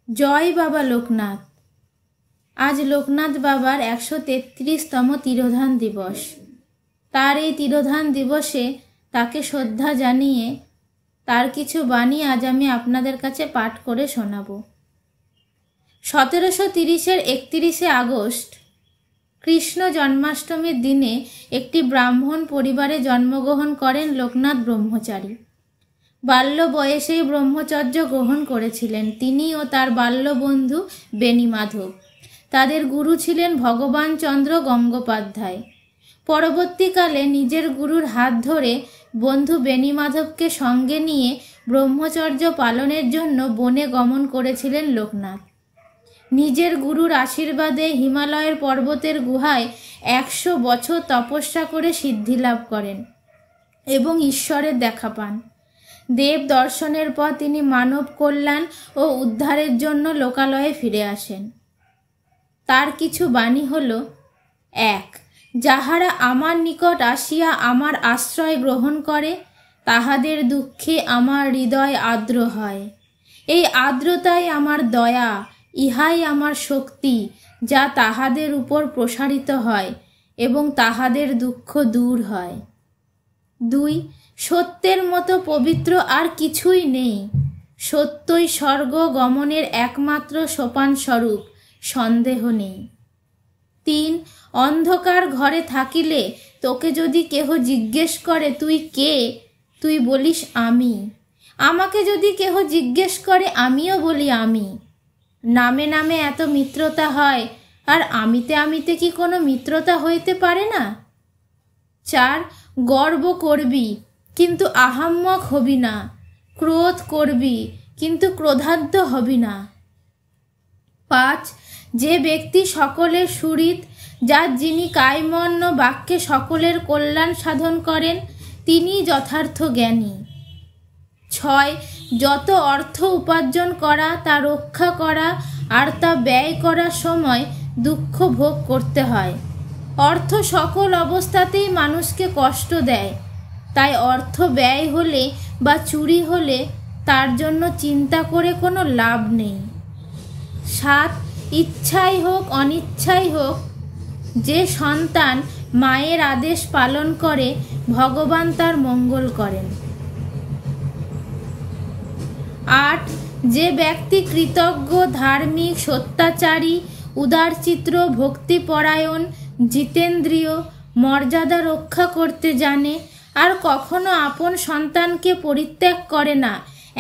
জয় বাবা লোকনাথ। আজ লোকনাথ বাবার 133তম তিরোধান দিবস। তার এই তিরোধান দিবসে তাকে শ্রদ্ধা জানিয়ে তার কিছু বাণী আজ আমি আপনাদের কাছে পাঠ করে শোনাব। 1730-এর 31শে আগস্ট কৃষ্ণ জন্মাষ্টমীর দিনে একটি ব্রাহ্মণ পরিবারে জন্মগ্রহণ করেন লোকনাথ ব্রহ্মচারী। বাল্য বয়সেই ব্রহ্মচর্য গ্রহণ করেছিলেন তিনি ও তার বাল্য বন্ধু বেণীমাধব। তাদের গুরু ছিলেন ভগবান চন্দ্র গঙ্গোপাধ্যায়। পরবর্তীকালে নিজের গুরুর হাত ধরে বন্ধু বেণীমাধবকে সঙ্গে নিয়ে ব্রহ্মচর্য পালনের জন্য বনে গমন করেছিলেন লোকনাথ। নিজের গুরুর আশীর্বাদে হিমালয়ের পর্বতের গুহায় 100 বছর তপস্যা করে সিদ্ধি লাভ করেন এবং ঈশ্বরের দেখা পান। দেব দর্শনের পর তিনি মানব কল্যাণ ও উদ্ধারের জন্য লোকালয়ে ফিরে আসেন। তার কিছু বাণী হল: 1. যাহারা আমার নিকট আসিয়া আমার আশ্রয় গ্রহণ করে, তাহাদের দুঃখে আমার হৃদয় আর্দ্র হয়। এই আর্দ্রতাই আমার দয়া, ইহাই আমার শক্তি, যা তাহাদের উপর প্রসারিত হয় এবং তাহাদের দুঃখ দূর হয়। 2. সত্যের মতো পবিত্র আর কিছুই নেই। সত্যই স্বর্গ গমনের একমাত্র সোপান স্বরূপ, সন্দেহ নেই। 3. অন্ধকার ঘরে থাকিলে তোকে যদি কেহ জিজ্ঞেস করে তুই কে, তুই বলিস আমি। আমাকে যদি কেহ জিজ্ঞেস করে আমিও বলি আমি। নামে নামে এত মিত্রতা হয়, আর আমিতে আমিতে কি কোনো মিত্রতা হইতে পারে না? 4. গর্ব করবি কিন্তু আহাম্মক হবি না। ক্রোধ করবি কিন্তু ক্রোধাদ্ধ হবি না। 5. যে ব্যক্তি সকলের সুহৃদ, যার যিনি কায়মন্য বাক্যে সকলের কল্যাণ সাধন করেন, তিনি যথার্থ জ্ঞানী। 6. যত অর্থ উপার্জন করা, তা রক্ষা করা আর তা ব্যয় করার সময় দুঃখ ভোগ করতে হয়। অর্থ সকল অবস্থাতেই মানুষকে কষ্ট দেয়, তাই অর্থ ব্যয় হলে বা চুরি হলে তার জন্য চিন্তা করে কোনো লাভ নেই। 7. ইচ্ছাই হোক অনিচ্ছাই হোক, যে সন্তান মায়ের আদেশ পালন করে, ভগবান তার মঙ্গল করেন। 8. যে ব্যক্তি কৃতজ্ঞ, ধার্মিক, সত্যাচারী, উদারচিত্র, ভক্তিপরায়ণ, জিতেন্দ্রিয়, মর্যাদা রক্ষা করতে জানে আর কখনো আপন সন্তানকে পরিত্যাগ করে না,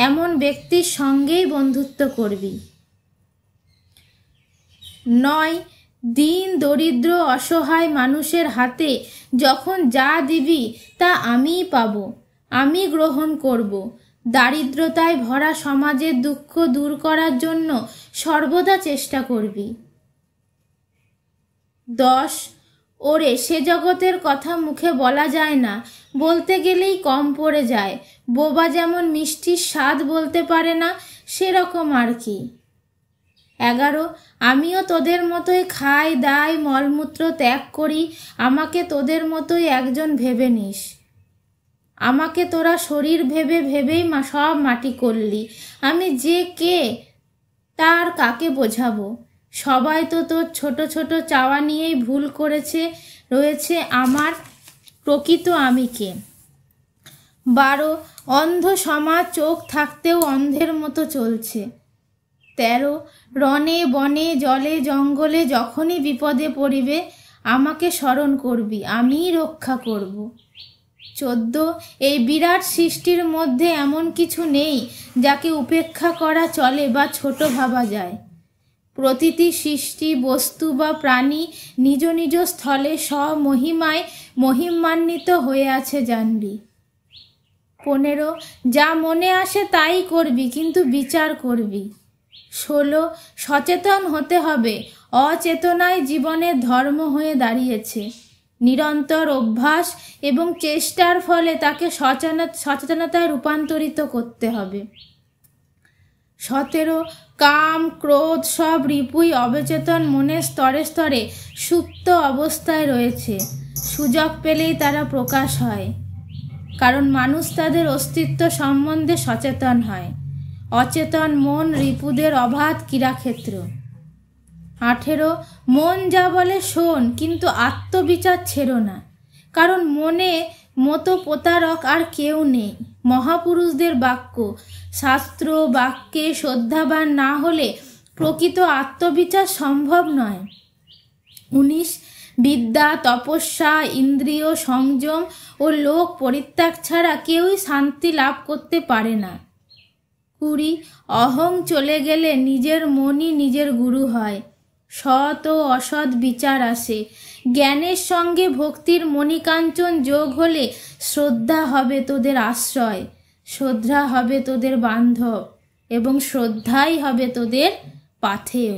এমন ব্যক্তির সঙ্গেই বন্ধুত্ব করবি। 9. দীন দরিদ্র অসহায় মানুষের হাতে যখন যা দিবি তা আমিই পাব, আমি গ্রহণ করব। দারিদ্রতায় ভরা সমাজের দুঃখ দূর করার জন্য সর্বদা চেষ্টা করবি। 10. ওরে, সে জগতের কথা মুখে বলা যায় না, বলতে গেলেই কম পড়ে যায়। বোবা যেমন মিষ্টির স্বাদ বলতে পারে না, সেরকম আর কি। 11. আমিও তোদের মতোই খাই, দাই, মলমূত্র ত্যাগ করি, আমাকে তোদের মতোই একজন ভেবে নিস। আমাকে তোরা শরীর ভেবে ভেবেই সব মাটি করলি। আমি যে কে তার কাকে বোঝাবো? সবাই তো তোর ছোট ছোট চাওয়া নিয়েই ভুল করেছে রয়েছে, আমার প্রকৃত আমি কে? 12. অন্ধ সমাজ চোখ থাকতেও অন্ধের মতো চলছে। 13. রণে বনে জলে জঙ্গলে যখনই বিপদে পড়িবে আমাকে স্মরণ করবি, আমিই রক্ষা করব। 14. এই বিরাট সৃষ্টির মধ্যে এমন কিছু নেই যাকে উপেক্ষা করা চলে বা ছোট ভাবা যায়। প্রতিটি সৃষ্টি, বস্তু বা প্রাণী নিজ নিজ স্থলে স্বমহিমায় মহিমান্বিত হয়ে আছে জানবি। 15. যা মনে আসে তাই করবি, কিন্তু বিচার করবি। 16. সচেতন হতে হবে, অচেতনায় জীবনের ধর্ম হয়ে দাঁড়িয়েছে। নিরন্তর অভ্যাস এবং চেষ্টার ফলে তাকে সচেতনতায় রূপান্তরিত করতে হবে। 17. কাম ক্রোধ সব রিপুই অবচেতন মনের স্তরে স্তরে সুপ্ত অবস্থায় রয়েছে, সুযোগ পেলেই তারা প্রকাশ হয়, কারণ মানুষ তাদের অস্তিত্ব সম্বন্ধে সচেতন হয়। অচেতন মন রিপুদের অবাধ ক্রীড়াক্ষেত্র। 18 মন যা বলে শোন, কিন্তু আত্মবিচার ছেড়ো না, কারণ মনে মতো প্রতারক আর কেউ নেই। মহাপুরুষদের বাক্য শাস্ত্র বাক্যে শ্রদ্ধাবান না হলে প্রকৃত আত্মবিচার সম্ভব নয়। 19 বিদ্যা তপস্যা ইন্দ্রিয় সংযম ও লোক পরিত্যাগ ছাড়া কেউই শান্তি লাভ করতে পারে না। 20 অহং চলে গেলে নিজের মনই নিজের গুরু হয়। সৎ ও অসৎ বিচার আসে। জ্ঞানের সঙ্গে ভক্তির মণিকাঞ্চন যোগ হলে শ্রদ্ধা হবে তোদের আশ্রয়, শ্রদ্ধা হবে তোদের বান্ধব এবং শ্রদ্ধাই হবে তোদের পাথেয়।